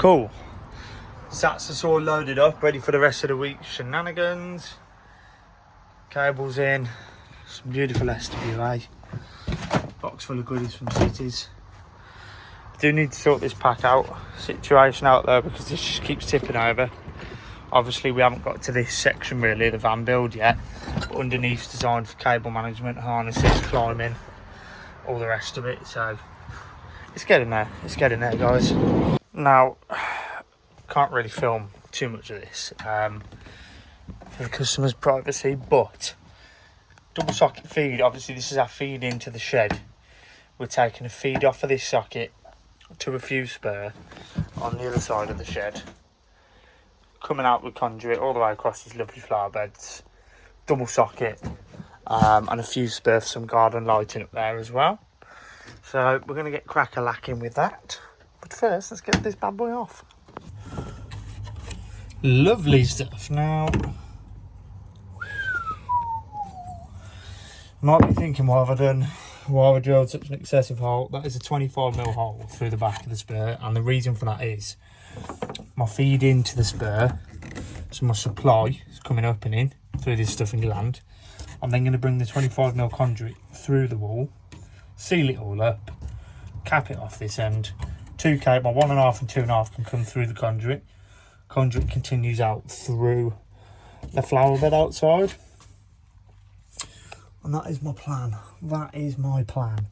Cool. So that's us all loaded up, ready for the rest of the week's shenanigans. Cables in, some beautiful SWA. Box full of goodies from Cities. I do need to sort this pack out situation out there because this just keeps tipping over. Obviously we haven't got to this section really of the van build yet, but underneath designed for cable management, harnesses, climbing, all the rest of it. So it's getting there, guys. Now, can't really film too much of this for the customer's privacy, but double socket feed, obviously this is our feed into the shed. We're taking a feed off of this socket to a fuse spur on the other side of the shed, coming out with conduit all the way across these lovely flower beds, double socket, and a fuse spur for some garden lighting up there as well. So we're going to get crack-a-lacking with that, but first let's get this bad boy off. Lovely stuff. Now, might be thinking, why have I drilled such an excessive hole? That is a 25mm hole through the back of the spur, and the reason for that is my feed into the spur, so my supply is coming up and in through this stuffing gland. I'm then going to bring the 25mm conduit through the wall, seal it all up, cap it off this end. Two cable, 1.5 and 2.5 can come through the conduit. Conduit continues out through the flower bed outside, and that is my plan.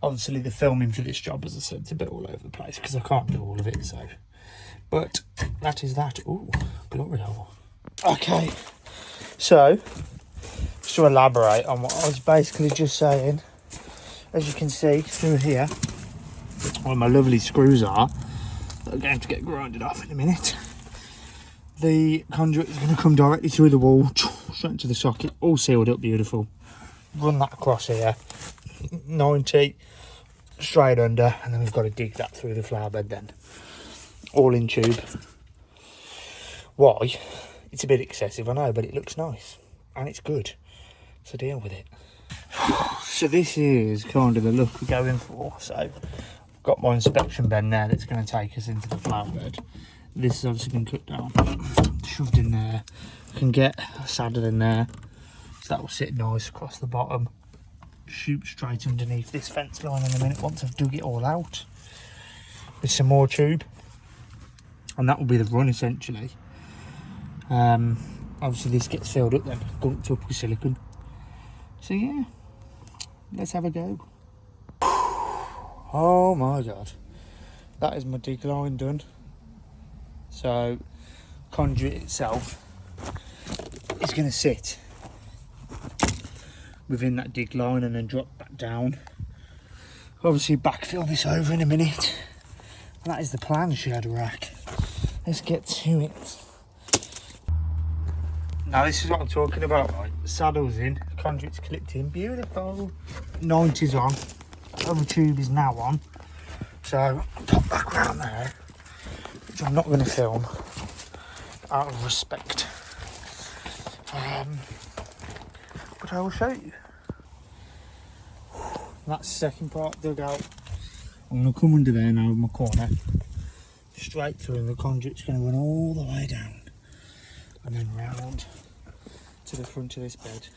Obviously the filming for this job, as I said, it's a bit all over the place because I can't do all of it, so, but that is that. Ooh, glory hole. Okay, so just to elaborate on what I was basically just saying, as you can see through here where my lovely screws are that are going to get grinded off in a minute, the conduit is going to come directly through the wall, straight into the socket, all sealed up beautiful. Run that across here, 90 straight under, and then we've got to dig that through the flower bed then, all in tube. Why? It's a bit excessive, I know, but it looks nice and it's good, so deal with it. So this is kind of the look we're going for. So I've got my inspection bed there that's going to take us into the flower bed. This has obviously been cut down, shoved in there. Can get saddled in there, so that will sit nice across the bottom. Shoot straight underneath this fence line in a minute once I've dug it all out with some more tube, and that will be the run essentially. Obviously this gets filled up then, gunked up with silicone. So yeah, let's have a go. Oh my god, that is my dig line done. So conduit itself is going to sit within that dig line and then drop back down. Obviously backfill this over in a minute, and that is the plan, shed rack. Let's get to it. Now this is what I'm talking about, right? The saddle's in, conduit's clipped in, beautiful. 90's on, other tube is now on. So I'll pop back round there, which I'm not going to film out of respect. But I will show you. That's the second part dug out. I'm going to come under there now with my corner, straight through, and the conduit's going to run all the way down and then round to the front of this bed.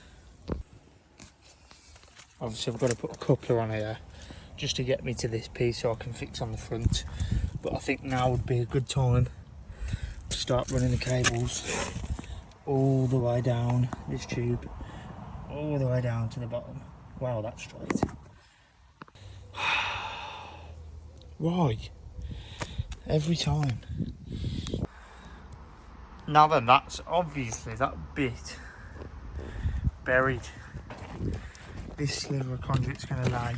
Obviously I've got to put a coupler on here just to get me to this piece so I can fix on the front, but I think now would be a good time to start running the cables all the way down this tube, all the way down to the bottom. Wow, that's straight. Why? Every time. Now then, that's obviously that bit buried. This sliver of conduit's going to lay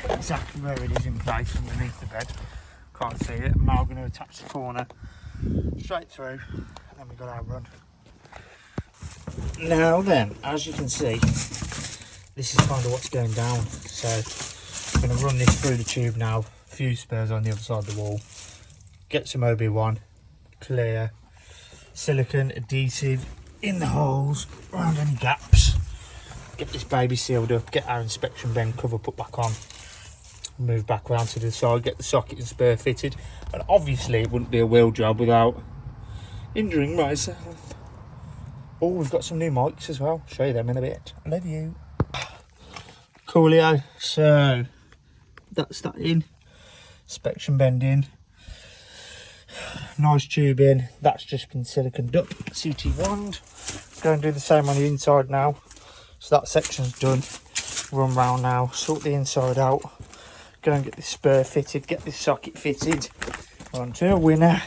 exactly where it is in place underneath the bed. Can't see it. I'm now going to attach the corner straight through, and then we've got our run. Now then, as you can see, this is kind of what's going down. So I'm going to run this through the tube now, fuse spurs on the other side of the wall, get some OB1, clear, silicone adhesive in the holes, around any gaps, get this baby sealed up, get our inspection bend cover put back on, move back around to the side, get the socket and spur fitted. And obviously it wouldn't be a wheel job without injuring myself. Oh, we've got some new mics as well. Show you them in a bit. I love you. Coolio. So that's that in. Inspection bend in. Nice tube in. That's just been silicon duct CT wand. Go and do the same on the inside now. So that section's done. Run round now, sort the inside out. Go and get this spur fitted, get this socket fitted. We're on to a winner.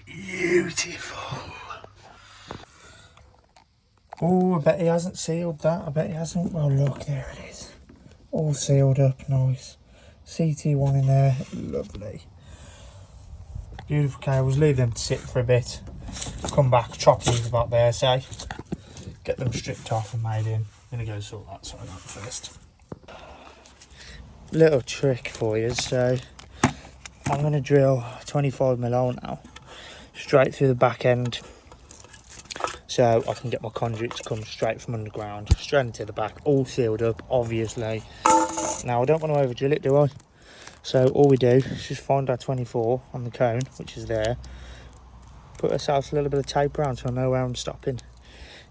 Beautiful. Oh, I bet he hasn't sealed that. I bet he hasn't. Well, look, there it is. All sealed up, nice. CT1 in there, lovely. Beautiful cables, leave them to sit for a bit. Come back, chop these about there, say. Get them stripped off and made in. I'm going to go sort that side out first. Little trick for you, so I'm going to drill 25mm hole now, straight through the back end, so I can get my conduit to come straight from underground, straight into the back, all sealed up, obviously. Now I don't want to over drill it, do I? So all we do is just find our 24 on the cone, which is there, put ourselves a little bit of tape around so I know where I'm stopping.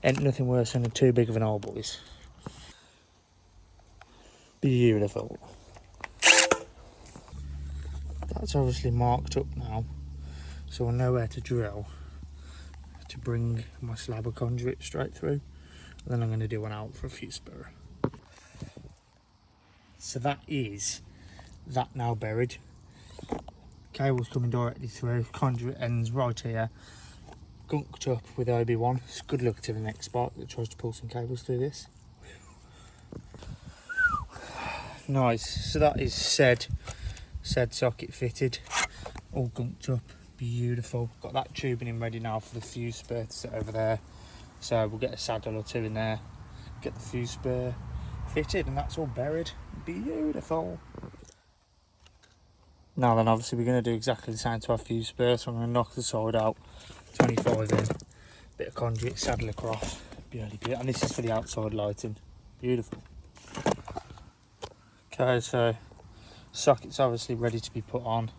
Ain't nothing worse than too big of an hole, boys. Beautiful. That's obviously marked up now, so I know where to drill to bring my slab of conduit straight through. And then I'm going to do one out for a few spur. So that is that now buried. Cable's coming directly through, conduit ends right here, gunked up with OB1. So good luck to the next spot that tries to pull some cables through this. Nice, so that is said socket fitted, all gunked up, beautiful. Got that tubing in ready now for the fuse spur to sit over there. So we'll get a saddle or two in there, get the fuse spur fitted, and that's all buried. Beautiful. Now then, obviously we're going to do exactly the same to our fuse spur, so I'm going to knock the side out, 25 in, bit of conduit, saddle across, beautiful. And this is for the outside lighting, beautiful. Okay, so socket's obviously ready to be put on.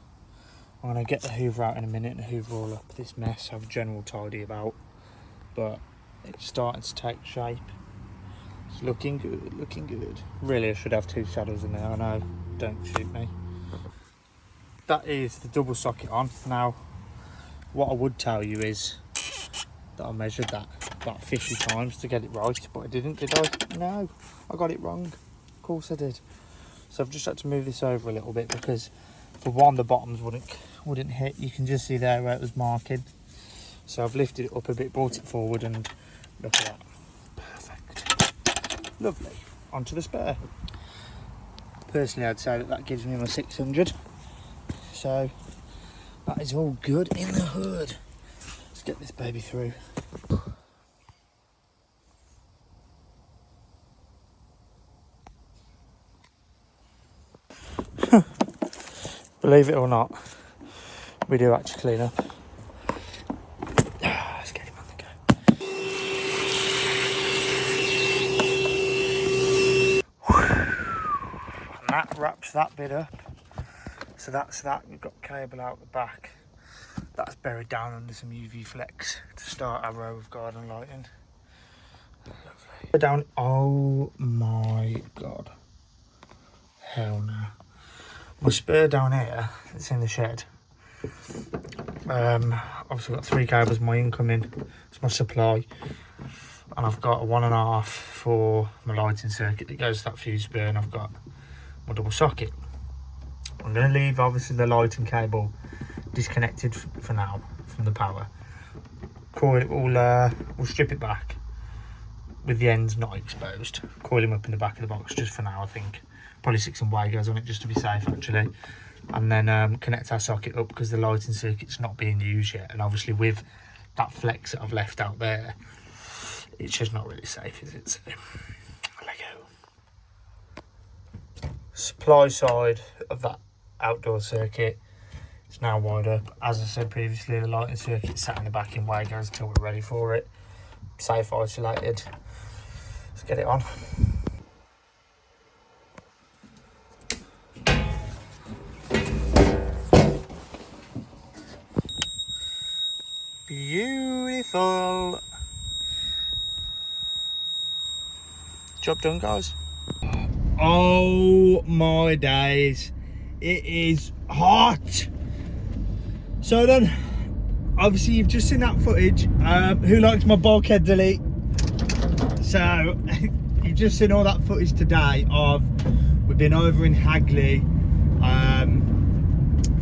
I'm going to get the hoover out in a minute and hoover all up this mess, have a general tidy about, but it's starting to take shape. It's looking good, looking good. Really, I should have two saddles in there, I know, don't shoot me. That is the double socket on. Now, what I would tell you is that I measured that about 50 times to get it right, but I didn't, did I? No, I got it wrong. Of course I did. So I've just had to move this over a little bit because, for one, the bottoms wouldn't hit. You can just see there where it was marking. So I've lifted it up a bit, brought it forward, and look at that. Perfect. Lovely. Onto the spare. Personally, I'd say that gives me my 600. So that is all good in the hood. Let's get this baby through. Believe it or not, we do actually clean up. Let's get him on the go. And that wraps that bit up. So that's that. We've got cable out the back. That's buried down under some UV flex to start our row of garden lighting. Lovely. Down. Oh my god. Hell no. My spur down here, it's in the shed. Obviously got 3 cables, my incoming, it's my supply. And I've got a 1.5 for my lighting circuit that goes to that fuse spur, and I've got my double socket. I'm going to leave obviously the lighting cable disconnected for now from the power. Coil it all, we'll strip it back with the ends not exposed. Coil him up in the back of the box just for now, I think. Probably stick some Wagos on it just to be safe actually. And then connect our socket up because the lighting circuit's not being used yet. And obviously with that flex that I've left out there, it's just not really safe, is it? So, Lego. Supply side of that outdoor circuit is now wired up. As I said previously, the lighting circuit sat in the back in Wagos until we're ready for it. Safe, isolated. Let's get it on. beautiful. Job done, guys. Oh my days, it is hot. So then, obviously you've just seen that footage. Who likes my bulkhead delete? So you've just seen all that footage today of, we've been over in Hagley,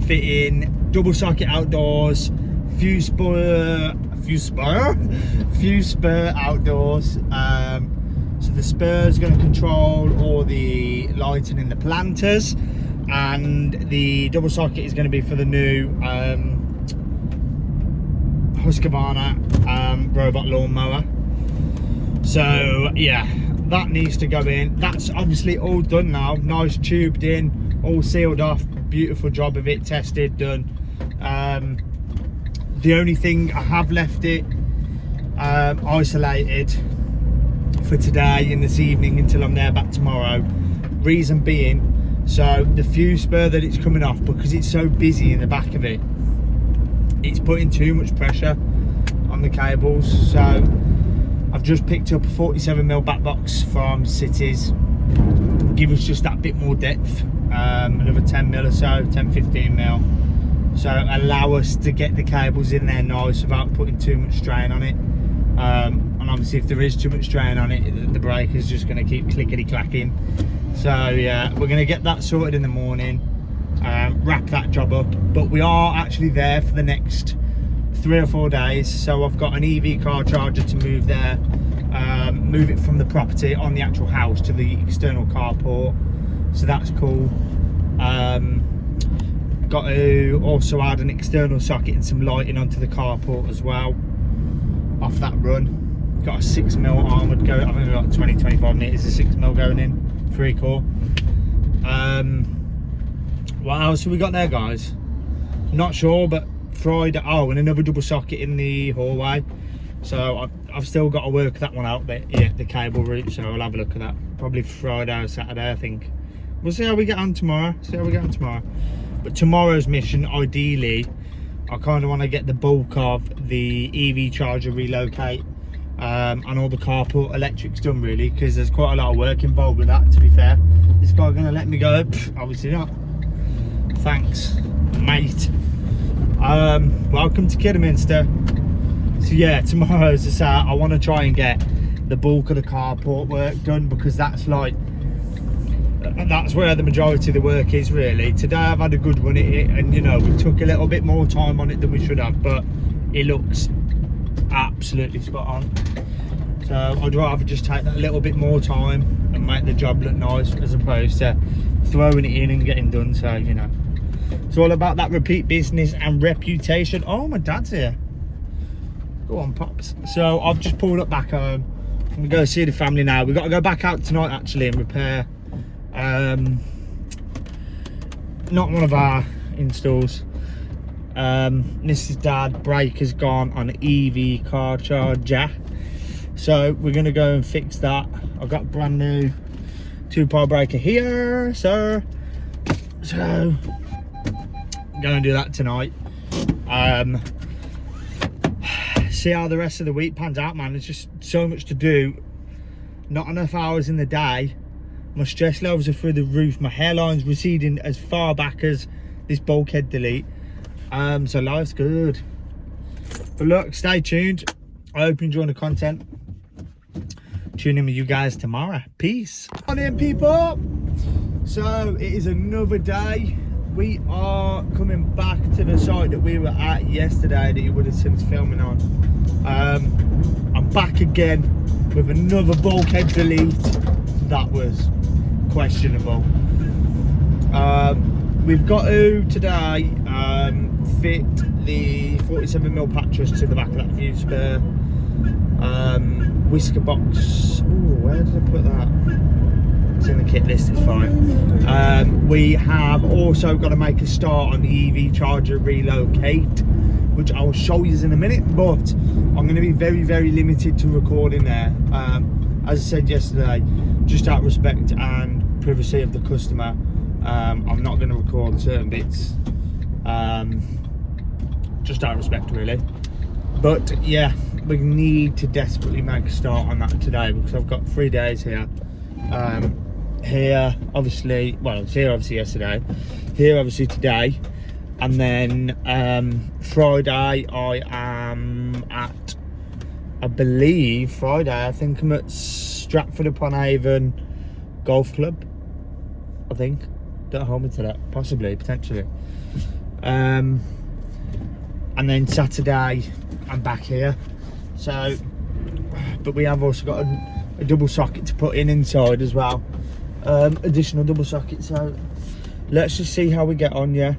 fitting double socket outdoors, fuse spur outdoors. So the spur's going to control all the lighting in the planters, and the double socket is going to be for the new Husqvarna robot lawnmower. So yeah, that needs to go in. That's obviously all done now, nice tubed in, all sealed off, beautiful job of it, tested, done. The only thing I have left it isolated for today and this evening until I'm there back tomorrow. Reason being, so the fuse spur that it's coming off, because it's so busy in the back of it, it's putting too much pressure on the cables. So I've just picked up a 47mm back box from Cities, give us just that bit more depth, another 10mm or so, 10-15mm, so allow us to get the cables in there nice without putting too much strain on it. And obviously if there is too much strain on it, the brake is just going to keep clickety clacking. So yeah, we're going to get that sorted in the morning, wrap that job up. But we are actually there for the next 3 or 4 days, so I've got an EV car charger to move there, move it from the property on the actual house to the external carport, so that's cool. Got to also add an external socket and some lighting onto the carport as well off that run. Got a 6mm armoured going, I think we've got 20-25 metres of 6mm going in, 3-core. What else have we got there, guys? Not sure, but Friday, oh, and another double socket in the hallway, so I've still got to work that one out, but yeah, the cable route, so I'll have a look at that probably Friday or Saturday. I think we'll see how we get on tomorrow, but tomorrow's mission, ideally I kind of want to get the bulk of the EV charger relocate, and all the carport electrics done, really, because there's quite a lot of work involved with that, to be fair. This guy gonna let me go? Pff, obviously not. Thanks, mate. Welcome to Kidderminster. So yeah, tomorrow, as I say, I want to try and get the bulk of the carport work done, because that's like, that's where the majority of the work is, really. Today I've had a good run at it, and you know, we took a little bit more time on it than we should have, but it looks absolutely spot on. So I'd rather just take that little bit more time and make the job look nice, as opposed to throwing it in and getting done. So you know, it's all about that repeat business and reputation. Oh, my dad's here. Go on, Pops. So I've just pulled up back home. I'm gonna go see the family now. We've got to go back out tonight, actually, and repair not one of our installs. Mrs. Dad brake has gone on EV car charger, so we're gonna go and fix that. I've got a brand new 2-pole breaker here, so go and do that tonight. See how the rest of the week pans out, man. There's just so much to do, not enough hours in the day. My stress levels are through the roof, my hairline's receding as far back as this bulkhead delete. So life's good. But look, stay tuned. I hope you're enjoying the content. Tune in with you guys tomorrow. Peace. On in, people. So it is another day. We are coming back to the site that we were at yesterday, that you would have seen us filming on. I'm back again with another bulkhead delete that was questionable. We've got to today fit the 47mm patches to the back of that fuse spur. Whisker box. Ooh, where did I put that? It's in the kit list, it's fine. We have also got to make a start on the EV charger relocate, which I will show you in a minute, but I'm going to be very, very limited to recording there. As I said yesterday, just out of respect and privacy of the customer, I'm not going to record certain bits, just out of respect, really. But yeah, we need to desperately make a start on that today because I've got 3 days here. Here, obviously, well, I was here obviously yesterday. Here, obviously today, and then Friday I am at, I believe Friday I think I'm at Stratford upon Avon Golf Club. I think. Don't hold me to that. Possibly, potentially. And then Saturday I'm back here. So, but we have also got a double socket to put in inside as well. Additional double socket. So let's just see how we get on. Yeah,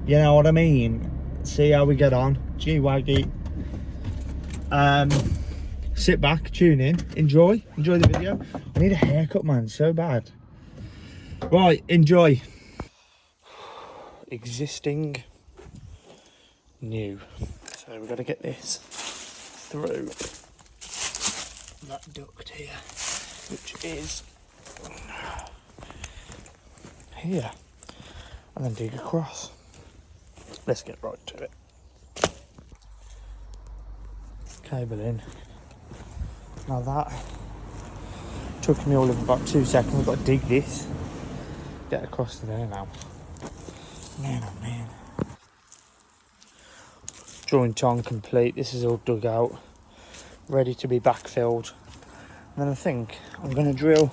you know what I mean. See how we get on. G-Waggy. Sit back, tune in, enjoy the video. I need a haircut, man, so bad. Right, enjoy. Existing, new. So we've got to get this through that duct here, which is here, and then dig across. Let's get right to it. Cable in. Now that took me all of about 2 seconds. We've got to dig this, get across to there now. Man, oh man. Joint on complete. This is all dug out, ready to be backfilled. And then I think I'm going to drill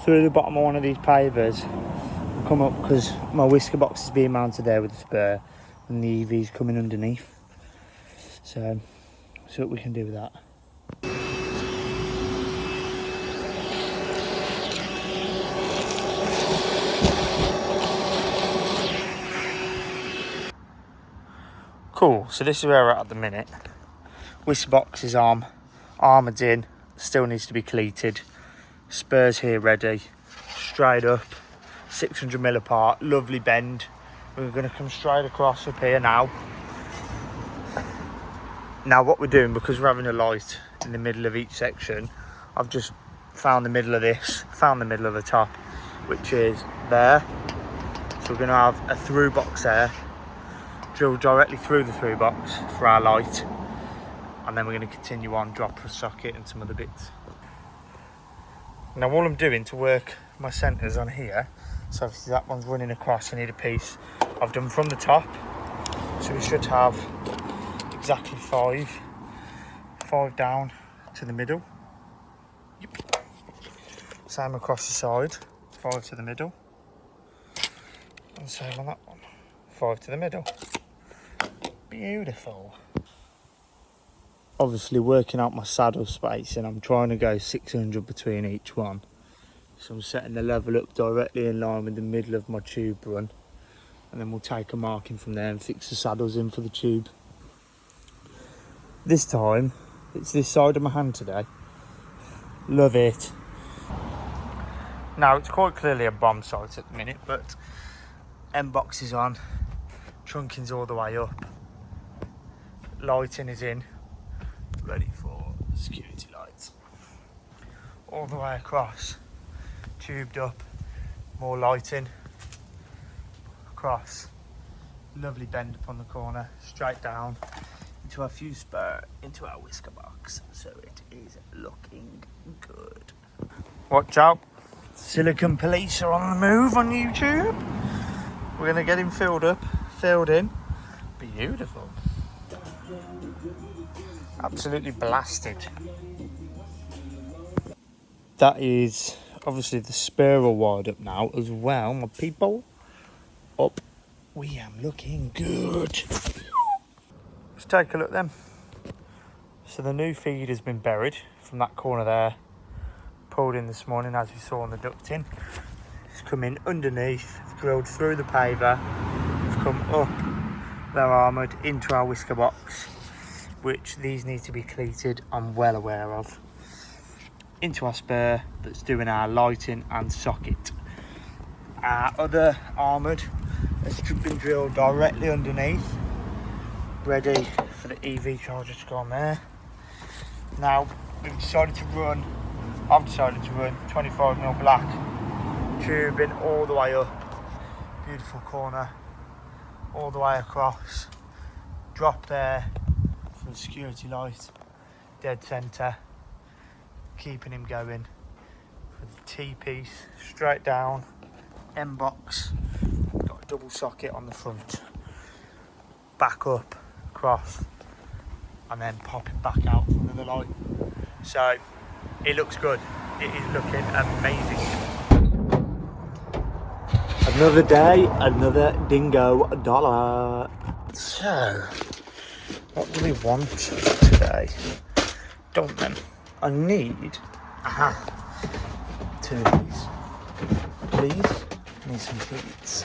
through the bottom of one of these pavers and come up, because my whisker box is being mounted there with the spur and the EV's coming underneath. So, see what we can do with that. Cool, so this is where we're at the minute. Whisker box is armoured in, still needs to be cleated. Spurs here ready, straight up, 600mm apart, lovely bend. We're going to come straight across up here now. Now what we're doing, because we're having a light in the middle of each section, I've just found the middle of this, found the middle of the top, which is there. So we're going to have a through box there, drill directly through the through box for our light, and then we're going to continue on, drop a socket and some other bits. Now all I'm doing to work my centres on here, so obviously that one's running across, I need a piece, I've done from the top, so we should have exactly five down to the middle. Yep. Same across the side, 5 to the middle, and same on that one, 5 to the middle. Beautiful. Obviously working out my saddle space, and I'm trying to go 600 between each one. So I'm setting the level up directly in line with the middle of my tube run, and then we'll take a marking from there and fix the saddles in for the tube. This time, it's this side of my hand today. Love it. Now it's quite clearly a bomb site at the minute, but end box is on, trunking's all the way up, lighting is in, ready for security lights. All the way across, tubed up, more lighting, across, lovely bend up on the corner, straight down into our fuse spur, into our whisker box. So it is looking good. Watch out, Silicon Police are on the move on YouTube. We're gonna get him filled in. Beautiful. Absolutely blasted. That is obviously the spur all wired up now as well, my people. Up. We am looking good. Let's take a look then. So the new feed has been buried from that corner there. Pulled in this morning, as we saw on the ducting. It's come in underneath, it's drilled through the paver, it's come up, they're armoured into our whisker box, which these need to be cleated, I'm well aware of, into our spur that's doing our lighting and socket. Our other armoured has been drilled directly underneath, ready for the EV charger to go on there. Now I've decided to run 25mm black tubing all the way up, beautiful corner, all the way across, drop there for for the security light, dead centre, keeping him going. For the T-piece, straight down, M-box, got a double socket on the front, back up, across, and then popping back out from the light. So it looks good. It is looking amazing. Another day, another dingo dollar. So, what do we want today? Don't then. I need, two of these. Please, need some pleats.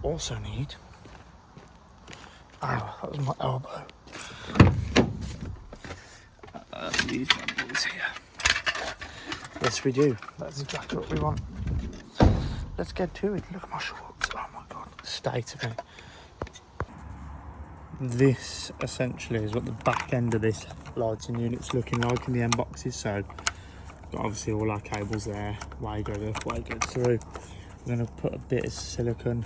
Also need, that was my elbow. These bundles here. Yes, we do. That's exactly what we want. Let's get to it. Look at my shorts. Oh my god, the state of it. This essentially is what the back end of this lighting unit's looking like in the end boxes. So, got obviously all our cables there. Way go up, way go through. We're going to put a bit of silicone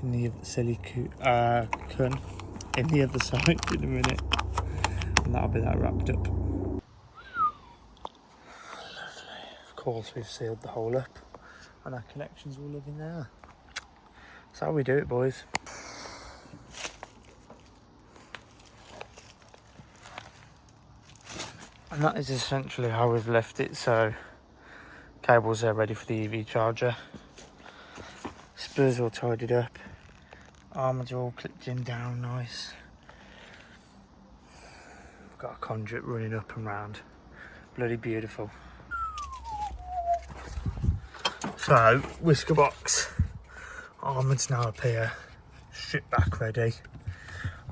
in the silicone in the other side in a minute, and that'll be that wrapped up. Of course, we've sealed the hole up and our connections all live in there. That's how we do it, boys. And that is essentially how we've left it. So cables are ready for the EV charger, spurs all tidied up, armours are all clipped in down nice. We've got a conduit running up and round, bloody beautiful. So, whisker box, armoured's now up here, stripped back ready,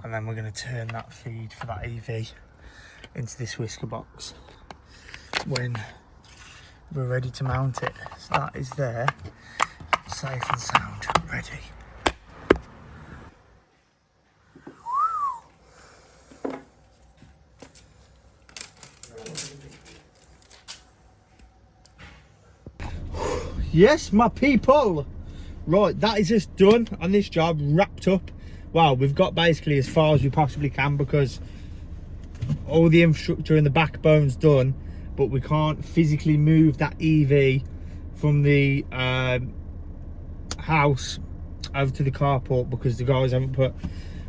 and then we're going to turn that feed for that EV into this whisker box when we're ready to mount it. So that is there, safe and sound, ready. Yes, my people. Right, that is us done on this job, wrapped up. Well, we've got basically as far as we possibly can because all the infrastructure and the backbone's done, but we can't physically move that EV from the house over to the carport because the guys haven't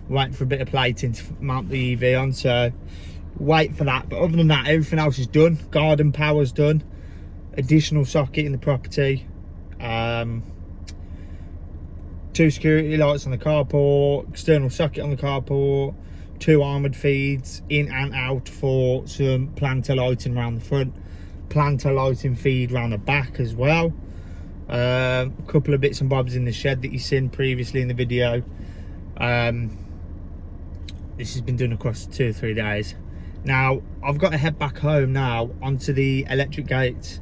waiting for a bit of plating to mount the EV on, so wait for that. But other than that, everything else is done. Garden power's done, additional socket in the property, 2 security lights on the carport, external socket on the carport, 2 armoured feeds in and out for some planter lighting around the front, planter lighting feed around the back as well. A couple of bits and bobs in the shed that you've seen previously in the video. This has been done across 2 or 3 days. Now I've got to head back home now onto the electric gates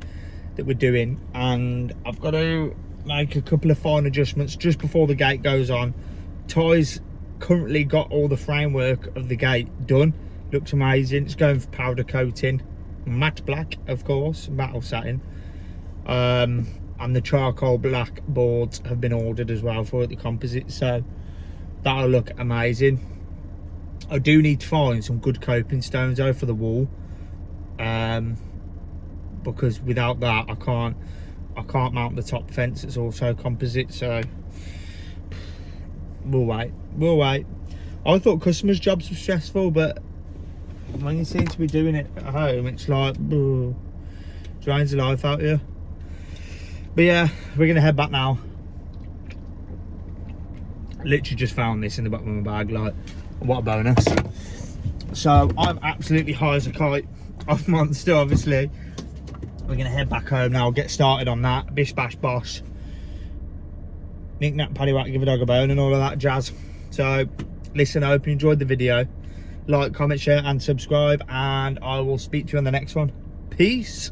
that we're doing, and I've got to make a couple of fine adjustments just before the gate goes on. Ty's currently got all the framework of the gate done, looks amazing. It's going for powder coating, matte black of course, metal satin, and the charcoal black boards have been ordered as well for the composite, so that'll look amazing. I do need to find some good coping stones though for the wall, because without that I can't mount the top fence. It's also composite, so we'll wait. I thought customers' jobs were stressful, but when you seem to be doing it at home, it's like drains the life out of you. But yeah, we're gonna head back now. Literally just found this in the bottom of my bag, like what a bonus. So I'm absolutely high as a kite off Monster, obviously. We're gonna head back home now, get started on that, bish bash bosh, knick knack paddywhack, give a dog a bone and all of that jazz. So listen, I hope you enjoyed the video. Like, comment, share and subscribe, and I will speak to you on the next one. Peace.